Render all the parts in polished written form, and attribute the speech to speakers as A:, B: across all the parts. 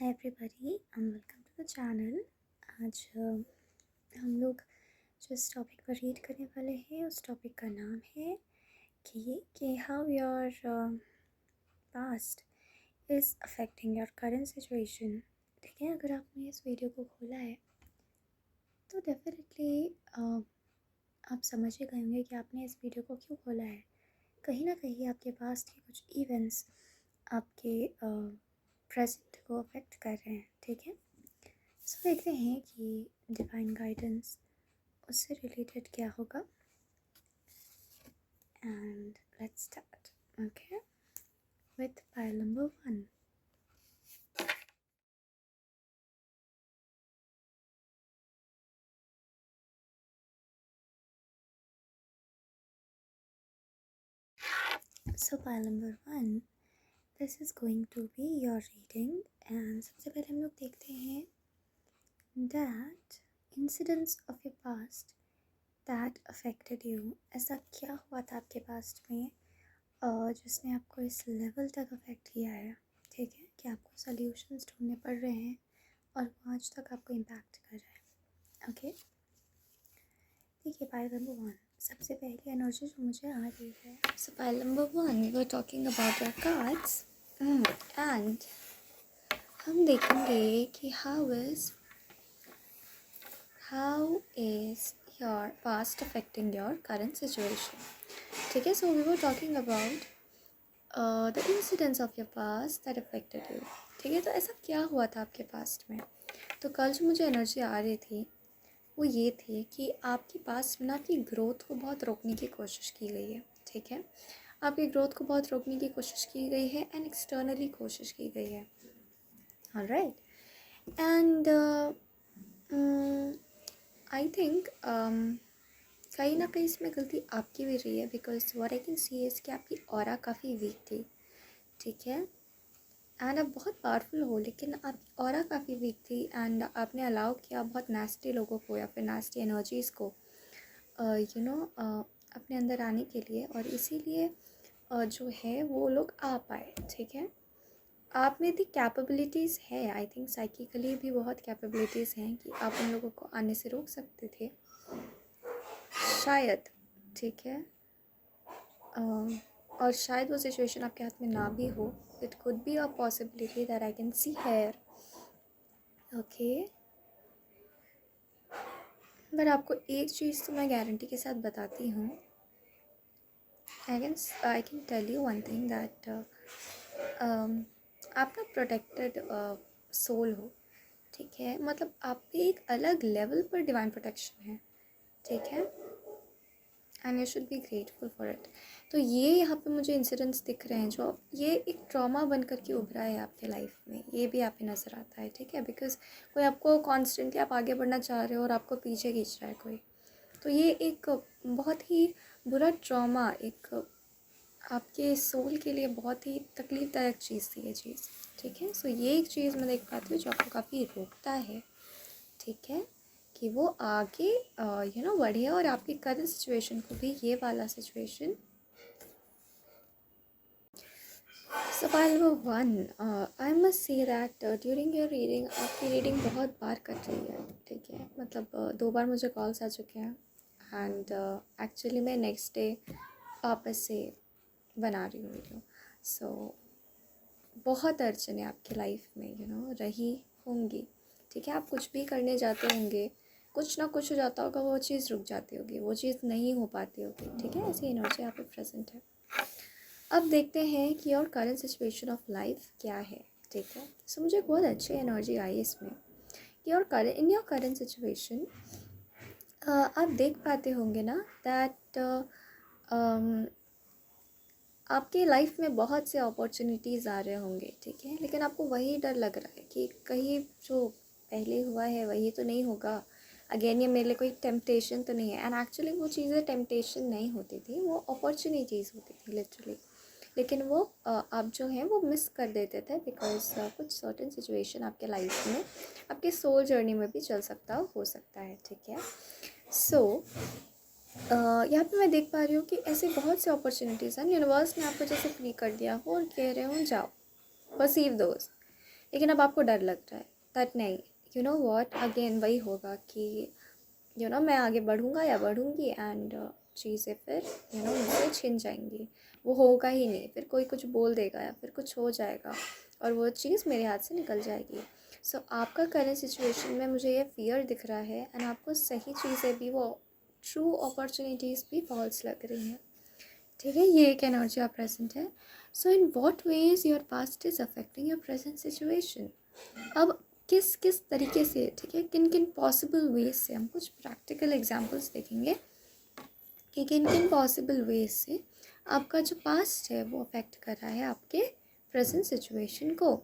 A: Hi everybody and welcome to the channel. आज हम लोग जो इस टॉपिक पर रीड करने वाले हैं उस टॉपिक का नाम है कि how your past is affecting your current situation. ठीक है, अगर आपने इस वीडियो को खोला है तो डेफिनेटली आप समझ ही गए होंगे कि आपने इस वीडियो को क्यों खोला है। कहीं ना कहीं आपके पास्ट के कुछ इवेंट्स आपके प्रेजेंट को अफेक्ट कर रहे हैं। ठीक है, सो देखते हैं कि डिवाइन गाइडेंस उससे रिलेटेड क्या होगा। And let's start okay with pile number 1। So pile number 1, this is going to be your reading. And सबसे पहले हम लोग देखते हैं that incidents of your past that affected you. ऐसा क्या हुआ था आपके पास्ट में जिसने आपको इस लेवल तक अफेक्ट किया है। ठीक है, कि आपको सॉल्यूशंस ढूंढने पड़ रहे हैं और वो आज तक आपको इम्पैक्ट कर रहा है। ओके, देखिए पाइल नंबर 1, सबसे पहली एनर्जी जो मुझे आ रही है। So pile number 1, we were talking about your cards and हम देखेंगे कि how is your past affecting your current situation. ठीक है, so we were talking about the incidents of your past that affected you. ठीक है, तो ऐसा क्या हुआ था आपके पास्ट में। तो कल जो मुझे एनर्जी आ रही थी वो ये थी कि आपके पास में आपकी ग्रोथ को बहुत रोकने की कोशिश की गई है। ठीक है, आपकी ग्रोथ को बहुत रोकने की कोशिश की गई है एंड एक्सटर्नली कोशिश की गई है। ऑलराइट, एंड आई थिंक कहीं ना कहीं इसमें गलती आपकी भी रही है, because what I can C is कि आपकी ऑरा काफ़ी वीक थी। ठीक है, एंड आप बहुत पावरफुल हो लेकिन आपकी ऑरा काफ़ी वीक थी एंड आपने अलाउ किया बहुत नेस्टी लोगों को या फिर नेस्टी एनर्जीज़ को अपने अंदर आने के लिए, और इसीलिए जो है वो लोग आ पाए। ठीक है, आप में भी कैपेबिलिटीज़ है, आई थिंक साइकिकली भी बहुत कैपेबिलिटीज़ हैं कि आप उन लोगों को आने से रोक सकते थे शायद। ठीक है, और शायद वो सिचुएशन आपके हाथ में ना भी हो। It could be a possibility that I can see here. Okay, पर आपको एक चीज़ तो मैं गारंटी के साथ बताती हूँ। I can tell you one thing that आप ना प्रोटेक्टेड सोल हो। ठीक है, मतलब आप पे एक अलग लेवल पर डिवाइन प्रोटेक्शन है। ठीक है, and you should be grateful for it. तो ये यहाँ पे मुझे इंसिडेंट्स दिख रहे हैं जो ये एक ट्रॉमा बन कर के उभरा है आपके लाइफ में, ये भी आप पे नज़र आता है। ठीक है, बिकॉज कोई आपको कॉन्स्टेंटली आप आगे बढ़ना चाह रहे हो और आपको पीछे खींच रहा है कोई, तो ये एक बहुत ही बुरा ट्रॉमा, एक आपके सोल के लिए बहुत ही तकलीफ़दायक चीज़ थी ये चीज़। ठीक है, सो ये एक चीज़ मैं देख पाती हूँ जो आपको काफ़ी रोकता है। ठीक है, कि वो आगे बढ़े और आपकी करंट सिचुएशन को भी ये वाला situation. So pile number 1, I must say that during your reading आपकी रीडिंग बहुत बार कट रही है। ठीक है, मतलब 2 बार मुझे कॉल्स आ चुके हैं एंड एक्चुअली मैं नेक्स्ट डे वापस से बना रही हूँ वीडियो। सो बहुत अड़चन है आपकी लाइफ में रही होंगी। ठीक है, आप कुछ भी करने जाते होंगे, कुछ ना कुछ हो जाता होगा, वो चीज़ रुक जाती होगी, वो चीज़ नहीं हो पाती होगी। ठीक है, ऐसी एनर्जी यहाँ पे प्रेजेंट है। अब देखते हैं कि और करंट सिचुएशन ऑफ लाइफ क्या है। ठीक है, सो मुझे बहुत अच्छी एनर्जी आई इसमें कि और इन योर करंट सिचुएशन आप देख पाते होंगे ना दैट आपके लाइफ में बहुत से अपॉर्चुनिटीज़ आ रहे होंगे। ठीक है, लेकिन आपको वही डर लग रहा है कि कहीं जो पहले हुआ है वही तो नहीं होगा, अगेन ये मेरे लिए कोई टेम्पटेशन तो नहीं है। एंड एक्चुअली वो चीज़ें टेम्पटेशन नहीं होती थी, वो अपॉर्चुनिटीज़ होती थी लिटरली, लेकिन वो आप जो है वो मिस कर देते थे बिकॉज कुछ सर्टेन सिचुएशन आपके लाइफ में आपके सोल जर्नी में भी चल सकता हो सकता है। ठीक है, सो यहाँ पे मैं देख पा रही हूँ कि ऐसे बहुत से अपॉर्चुनिटीज़ हैं, यूनिवर्स ने आपको जैसे फ्री कर दिया हो और कह रहे हो जाओ परसीव दोस्त। लेकिन अब आपको डर लग रहा है दैट नहीं, यू नो व्हाट, अगेन वही होगा कि मैं आगे बढ़ूँगा या बढ़ूँगी एंड चीज़ें फिर मुझसे छिन जाएंगी, वो होगा ही नहीं, फिर कोई कुछ बोल देगा या फिर कुछ हो जाएगा और वो चीज़ मेरे हाथ से निकल जाएगी। सो आपका करंट सिचुएशन में मुझे ये फियर दिख रहा है एंड आपको सही चीज़ें भी, वो ट्रू अपॉर्चुनिटीज़ भी फॉल्स लग रही हैं, ठीक है। ये एक एनर्जी आप प्रेजेंट है। So in what ways your past is affecting your present situation. अब किस किस तरीके से, ठीक है, किन किन पॉसिबल वेज से, हम कुछ प्रैक्टिकल एग्जांपल्स देखेंगे कि किन किन पॉसिबल वेज से आपका जो पास्ट है वो अफेक्ट कर रहा है आपके प्रेजेंट सिचुएशन को।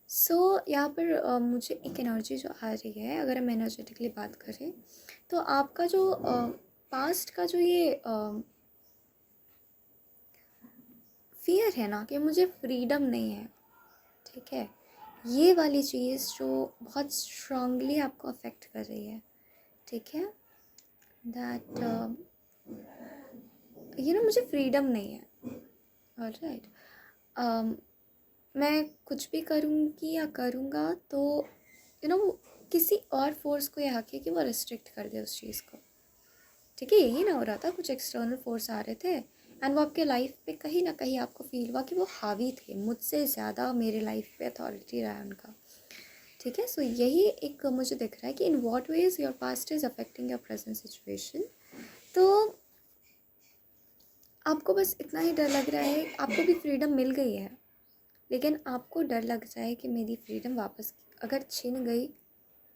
A: सो यहाँ पर मुझे एक एनर्जी जो आ रही है, अगर हम एनर्जेटिकली बात करें तो आपका जो पास्ट का जो ये फियर है ना कि मुझे फ्रीडम नहीं है, ठीक है, ये वाली चीज़ जो बहुत स्ट्रांगली आपको अफेक्ट कर रही है, ठीक है, दैट मुझे फ्रीडम नहीं है, ऑलराइट, मैं कुछ भी करूँगी या करूँगा तो किसी और फोर्स को ये हक है कि वो रिस्ट्रिक्ट कर दे उस चीज़ को, ठीक है। यही ना हो रहा था, कुछ एक्सटर्नल फोर्स आ रहे थे एंड वो आपके लाइफ पे कहीं ना कहीं आपको फील हुआ कि वो हावी थे, मुझसे ज़्यादा मेरे लाइफ पे अथॉरिटी रहा है उनका, ठीक है। सो यही एक मुझे दिख रहा है कि इन what ways your past is affecting your present situation. तो आपको बस इतना ही डर लग रहा है, आपको भी फ्रीडम मिल गई है लेकिन आपको डर लग जाए कि मेरी फ्रीडम वापस अगर छिन गई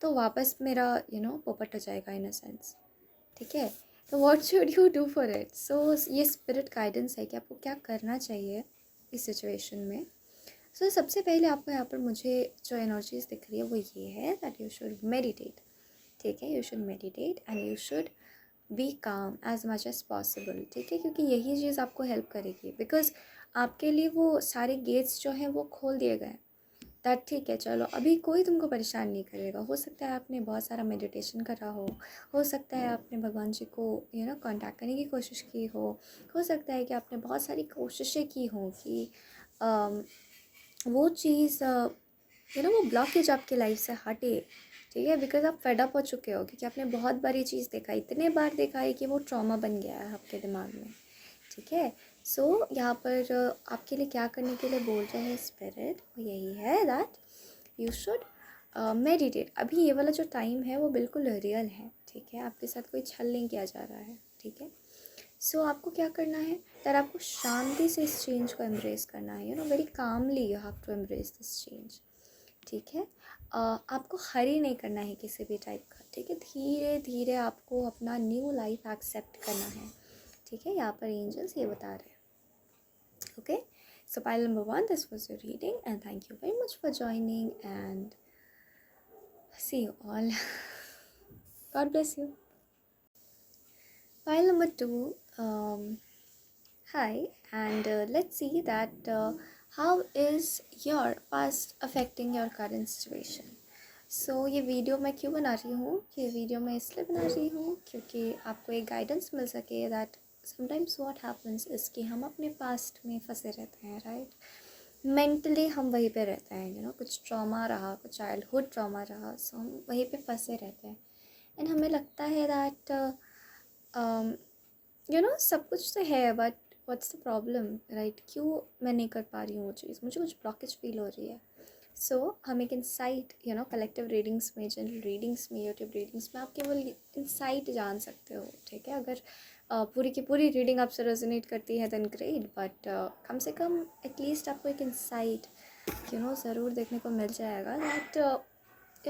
A: तो वापस मेरा पोपट हो जाएगा इन अ सेंस, ठीक है। तो what should you do for it. So ये स्पिरिट गाइडेंस है कि आपको क्या करना चाहिए इस सिचुएशन में। सो सबसे पहले आपको यहाँ पर मुझे जो एनर्जीज दिख रही है वो ये है दैट यू शुड मेडिटेट, ठीक है, you should meditate and you should be काम एज मच एज पॉसिबल, ठीक है, क्योंकि यही चीज़ आपको हेल्प करेगी बिकॉज आपके लिए वो सारे गेट्स जो हैं वो खोल दिए गए, दैट ठीक है, चलो अभी कोई तुमको परेशान नहीं करेगा। हो सकता है आपने बहुत सारा मेडिटेशन करा हो सकता है आपने भगवान जी को कांटेक्ट करने की कोशिश की हो सकता है कि आपने बहुत सारी कोशिशें की हों कि वो चीज़ वो ब्लॉकेज आपके लाइफ से हटे, ठीक है, बिकॉज आप फेड अप हो चुके हो क्योंकि आपने बहुत बार ये चीज़ देखा, इतने बार देखा है कि वो ट्रॉमा बन गया है आपके दिमाग में, ठीक है। सो यहाँ पर आपके लिए क्या करने के लिए बोल रहे हैं स्पिरिट, वो यही है दैट यू शुड मेडिटेट। अभी ये वाला जो टाइम है वो बिल्कुल रियल है, ठीक है, आपके साथ कोई छल नहीं किया जा रहा है, ठीक है। सो आपको क्या करना है दैट आपको शांति से इस चेंज को एम्ब्रेस करना है, very calmly you have to embrace this change, ठीक है। आपको हरी नहीं करना है किसी भी टाइप का, ठीक है, धीरे धीरे आपको अपना न्यू लाइफ एक्सेप्ट करना है, ठीक है। यहाँ पर एंजल्स ये बता रहे हैं, okay. So pile number 1, this was your reading and thank you very much for joining and see you all. God bless you. Pile number 2, hi, and let's see that how is your past affecting your current situation. सो ये video मैं क्यों बना रही हूँ, ये video मैं इसलिए बना रही हूँ क्योंकि आपको एक गाइडेंस मिल सके that sometimes what happens is कि हम अपने पास्ट में फंसे रहते हैं, राइट, मेंटली हम वहीं पे रहते हैं, कुछ ट्रॉमा रहा, कुछ चाइल्डहुड ट्रॉमा रहा, सो हम वहीं पे फंसे रहते हैं एंड हमें लगता है दैट सब कुछ तो है but what's the problem, right, क्यों मैं नहीं कर पा रही हूँ वो चीज़, मुझे कुछ ब्लॉकेज फील हो रही है। सो हम एक इंसाइट कलेक्टिव रीडिंग्स में, जनरल रीडिंग्स में, यूट्यूब रीडिंग्स में आप केवल इंसाइट जान सकते हो, ठीक है। अगर पूरी की पूरी रीडिंग आपसे रेजोनेट करती है देन ग्रेट, बट कम से कम एटलीस्ट आपको एक इंसाइट ज़रूर देखने को मिल जाएगा दैट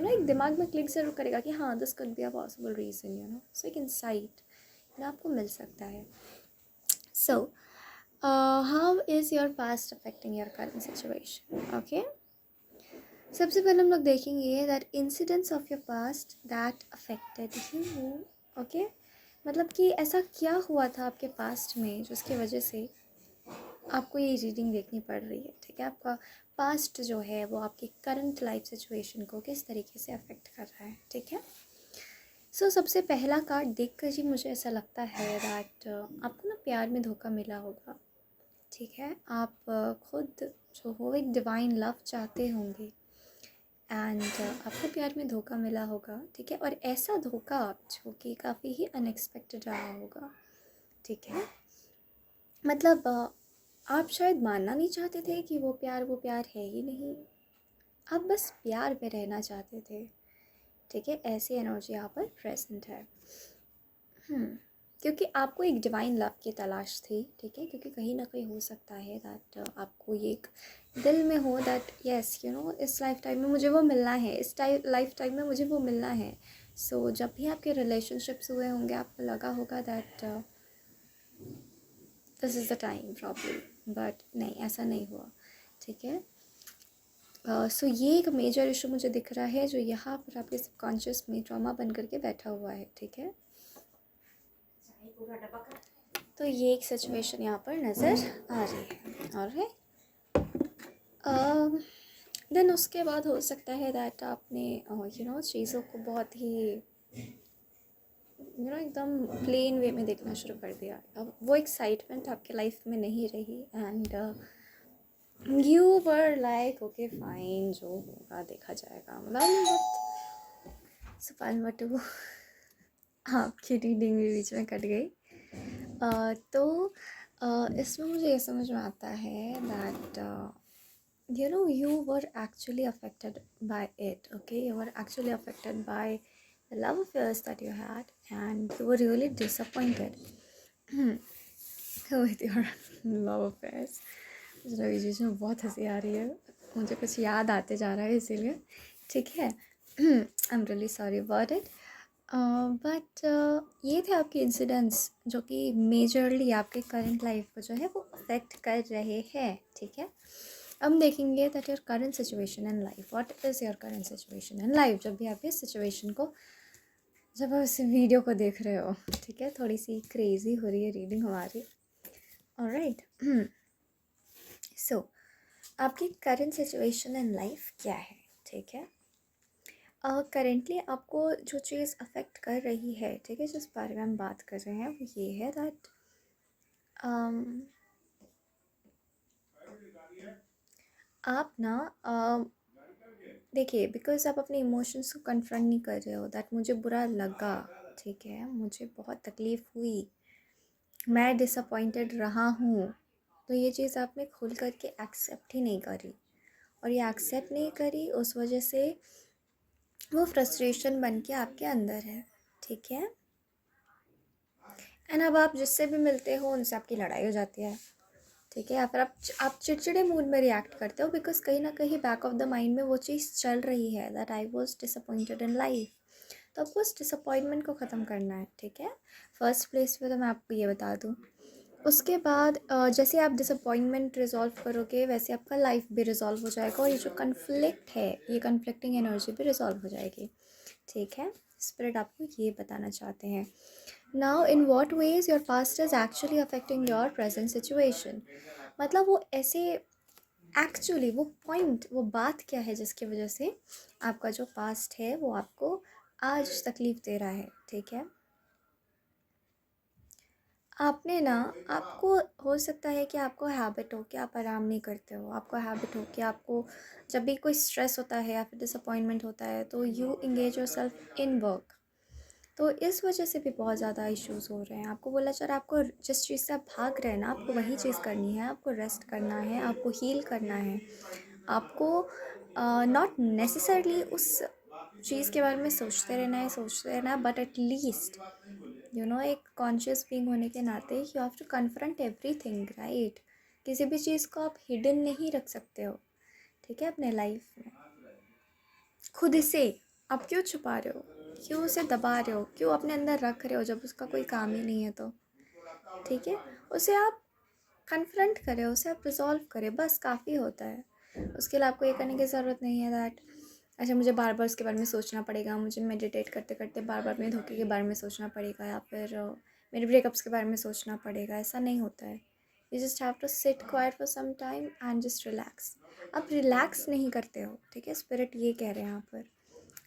A: एक दिमाग में क्लिक ज़रूर करेगा कि हाँ this could be a possible reason, so एक इंसाइट आपको मिल सकता है। So how is your past affecting your current situation, okay. सबसे पहले हम लोग देखेंगे that incidents of your past that affected you, okay, मतलब कि ऐसा क्या हुआ था आपके पास्ट में जिसकी वजह से आपको ये रीडिंग देखनी पड़ रही है, ठीक है। आपका पास्ट जो है वो आपकी करंट लाइफ सिचुएशन को किस तरीके से अफेक्ट कर रहा है, ठीक है। सो सबसे पहला कार्ड देख कर ही मुझे ऐसा लगता है दैट आपको ना प्यार में धोखा मिला होगा, ठीक है। आप खुद जो हो एक डिवाइन लव चाहते होंगे एंड आपको प्यार में धोखा मिला होगा, ठीक है, और ऐसा धोखा जो कि काफ़ी ही अनएक्सपेक्टेड रहा होगा, ठीक है। मतलब आप शायद मानना नहीं चाहते थे कि वो प्यार है ही नहीं, आप बस प्यार में रहना चाहते थे, ठीक है। ऐसी एनर्जी यहाँ पर प्रेजेंट है। क्योंकि आपको एक डिवाइन लव की तलाश थी, ठीक है, क्योंकि कहीं ना कहीं हो सकता है दैट आपको ये एक दिल में हो दैट यस यू नो इस लाइफ टाइम में मुझे वो मिलना है, इस लाइफ टाइम में मुझे वो मिलना है। सो जब भी आपके रिलेशनशिप्स हुए होंगे आपको लगा होगा that this is the time problem, but नहीं, ऐसा नहीं हुआ, ठीक है। सो ये एक मेजर इशू मुझे दिख रहा है जो यहाँ पर आपके सबकॉन्शियस में ट्रॉमा बन करके बैठा हुआ है, ठीक है। तो ये एक सिचुएशन यहाँ पर नज़र आ रही है, और देन उसके बाद हो सकता है दैट आपने चीज़ों को बहुत ही एकदम प्लेन वे में देखना शुरू कर दिया। अब वो एक्साइटमेंट आपके लाइफ में नहीं रही and you were like okay fine, जो होगा देखा जाएगा। मतलब सफान बटू आपकी रीडिंग भी बीच में कट गई। तो इसमें मुझे ये समझ में आता है that you were actually affected by it, okay? You were actually affected by the love affairs that you had and you were really disappointed with your love affairs. मुझे अभी बीच में बहुत हंसी आ रही है, मुझे कुछ याद आते जा रहा है इसीलिए, ठीक है। I am really sorry about it, but ये थे आपके इंसिडेंट्स जो कि मेजरली आपके करंट लाइफ को जो है वो अफेक्ट कर रहे हैं, ठीक है। अब देखेंगे that your current situation in life, what is your current situation in life. जब भी आप इस सिचुएशन को, जब आप इस वीडियो को देख रहे हो, ठीक है, थोड़ी सी क्रेजी हो रही है रीडिंग हमारी, ऑलराइट। सो आपकी करंट सिचुएशन इन लाइफ क्या है, ठीक है। करेंटली आपको जो चीज़ अफेक्ट कर रही है, ठीक है, जिस बारे में हम बात कर रहे हैं वो ये है दैट आप ना देखिए, बिकॉज आप अपने इमोशंस को कन्फ्रंट नहीं कर रहे हो दैट मुझे बुरा लगा, ठीक है, मुझे बहुत तकलीफ़ हुई, मैं डिसअपॉइंटेड रहा हूँ, तो ये चीज़ आपने खुल करके एक्सेप्ट ही नहीं करी, और ये एक्सेप्ट नहीं करी उस वजह से वो फ्रस्ट्रेशन बन के आपके अंदर है, ठीक है। एंड अब आप जिससे भी मिलते हो उनसे आपकी लड़ाई हो जाती है, ठीक है, या फिर आप चिड़चिड़े मूड में रिएक्ट करते हो बिकॉज कहीं ना कहीं बैक ऑफ द माइंड में वो चीज़ चल रही है that I was disappointed in life. तो आपको उस डिसअपॉइंटमेंट को ख़त्म करना है, ठीक है, फर्स्ट प्लेस पे। तो मैं आपको ये बता दूँ, उसके बाद जैसे आप डिसअपॉइंटमेंट रिजॉल्व करोगे वैसे आपका लाइफ भी रिजॉल्व हो जाएगा, और ये जो कन्फ्लिक्ट है, ये कन्फ्लिक्टिंग एनर्जी भी रिजॉल्व हो जाएगी, ठीक है। स्पिरिट आपको ये बताना चाहते हैं। Now in what ways your past is actually affecting your present situation. मतलब वो ऐसे एक्चुअली वो पॉइंट, वो बात क्या है जिसकी वजह से आपका जो पास्ट है वो आपको आज तकलीफ़ दे रहा है, ठीक है। आपने ना, आपको हो सकता है कि आपको हैबिट हो कि आप आराम नहीं करते हो, आपको हैबिट हो कि आपको जब भी कोई स्ट्रेस होता है या फिर डिसअपॉइंटमेंट होता है तो you engage your self in work. तो इस वजह से भी बहुत ज़्यादा इश्यूज हो रहे हैं। आपको बोला चल, आपको जिस चीज़ से आप भाग रहे हैं ना, आपको वही चीज़ करनी है, आपको रेस्ट करना है, आपको हील करना है, आपको नॉट नेसेसरली उस चीज़ के बारे में सोचते रहना है, बट एटलीस्ट एक कॉन्शियस बीइंग होने के नाते you have to confront everything, right. किसी भी चीज़ को आप हिडन नहीं रख सकते हो, ठीक है, अपने लाइफ में खुद से। आप क्यों छुपा रहे हो, क्यों उसे दबा रहे हो, क्यों अपने अंदर रख रहे हो जब उसका कोई काम ही नहीं है, तो ठीक है, उसे आप कन्फ्रंट करें, उसे आप रिजॉल्व करें, बस काफ़ी होता है। उसके लिए आपको ये करने की ज़रूरत नहीं है दैट अच्छा मुझे बार बार उसके बारे में सोचना पड़ेगा, मुझे मेडिटेट करते करते बार बार मेरे धोखे के बारे में सोचना पड़ेगा, या फिर मेरे ब्रेकअप्स के बारे में सोचना पड़ेगा। ऐसा नहीं होता है। You just have to sit quiet for some time and just relax. आप रिलैक्स नहीं करते हो, ठीक है, स्पिरिट ये कह रहे हैं यहाँ पर।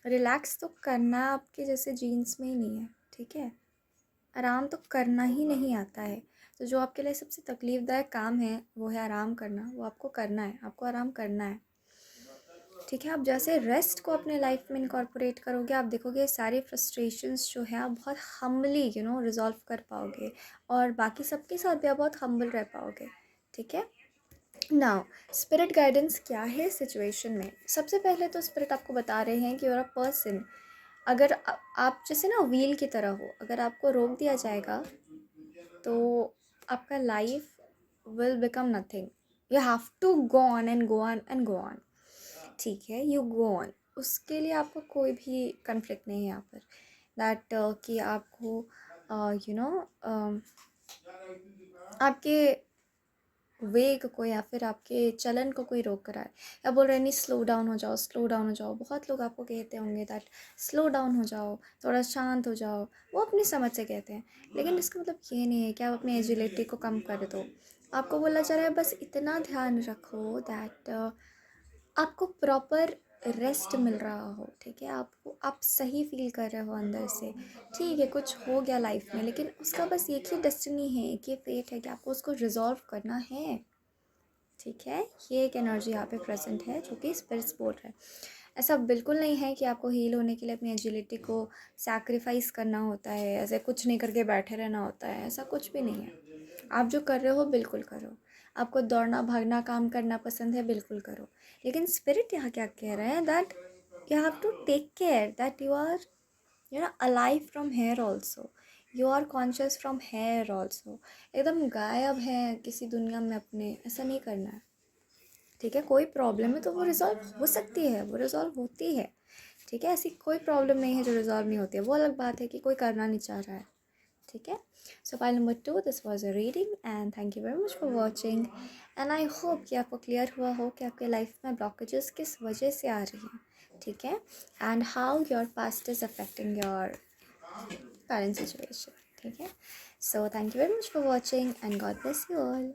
A: रिलैक्स तो करना आपके जैसे जीन्स में ही नहीं है, ठीक है। आराम तो करना ही नहीं आता है। तो जो आपके लिए सबसे तकलीफ़दायक काम है वो है आराम करना, वो आपको करना है, आपको आराम करना है। ठीक है। आप जैसे रेस्ट को अपने लाइफ में इनकॉर्पोरेट करोगे, आप देखोगे सारे फ्रस्ट्रेशंस जो है आप बहुत हम्बली रिजॉल्व कर पाओगे, और बाकी सबके साथ भी आप बहुत हम्बल रह पाओगे। ठीक है। नाउ, स्पिरिट गाइडेंस क्या है सिचुएशन में? सबसे पहले तो स्पिरिट आपको बता रहे हैं कि यूर अ पर्सन, अगर आप जैसे ना व्हील की तरह हो, अगर आपको रोक दिया जाएगा तो आपका life will become nothing. You have to go on and go on and go on. ठीक है, यू गो ऑन। उसके लिए आपको कोई भी कन्फ्लिक्ट नहीं है यहाँ पर, दैट कि आपको यू नो आपके वेग को या फिर आपके चलन को कोई रोक रहा है, या बोल रहे हैं नहीं स्लो डाउन हो जाओ, स्लो डाउन हो जाओ। बहुत लोग आपको कहते होंगे दैट स्लो डाउन हो जाओ, थोड़ा शांत हो जाओ, वो अपनी समझ से कहते हैं, लेकिन इसका मतलब ये नहीं है कि आप अपनी एजिलिटी को कम कर दो। आपको बोला जा रहा है बस इतना ध्यान रखो दैट आपको प्रॉपर रेस्ट मिल रहा हो। ठीक है, आपको आप सही फील कर रहे हो अंदर से। ठीक है, कुछ हो गया लाइफ में, लेकिन उसका बस एक ही डेस्टिनी है, एक ही फेट है कि आपको उसको रिजॉल्व करना है। ठीक है, ये एक एनर्जी यहाँ पे प्रेजेंट है जो कि स्पिरिट्स बोल रहे हैं। ऐसा बिल्कुल नहीं है कि आपको हील होने के लिए अपनी एजिलिटी को सैक्रिफाइस करना होता है, ऐसे कुछ नहीं करके बैठे रहना होता है, ऐसा कुछ भी नहीं है। आप जो कर रहे हो बिल्कुल करो। आपको दौड़ना भागना काम करना पसंद है, बिल्कुल करो। लेकिन स्पिरिट यहाँ क्या कह रहे हैं, that you have to take care that you are alive from here also, you are conscious from here also. एकदम गायब है किसी दुनिया में अपने, ऐसा नहीं करना है। ठीक है, कोई प्रॉब्लम है तो वो रिजॉल्व हो सकती है, वो रिजॉल्व होती है। ठीक है, ऐसी कोई प्रॉब्लम नहीं है जो रिजॉल्व नहीं होती है। वो अलग बात है कि कोई करना नहीं चाह रहा है। ठीक है। So file number 2, this was a reading and thank you very much for watching. And I hope कि आपको क्लियर हुआ हो कि आपके लाइफ में ब्लॉकेजेस किस वजह से आ रही हैं। ठीक है, and how your past is affecting your current situation. ठीक है, so thank you very much for watching and God bless you all.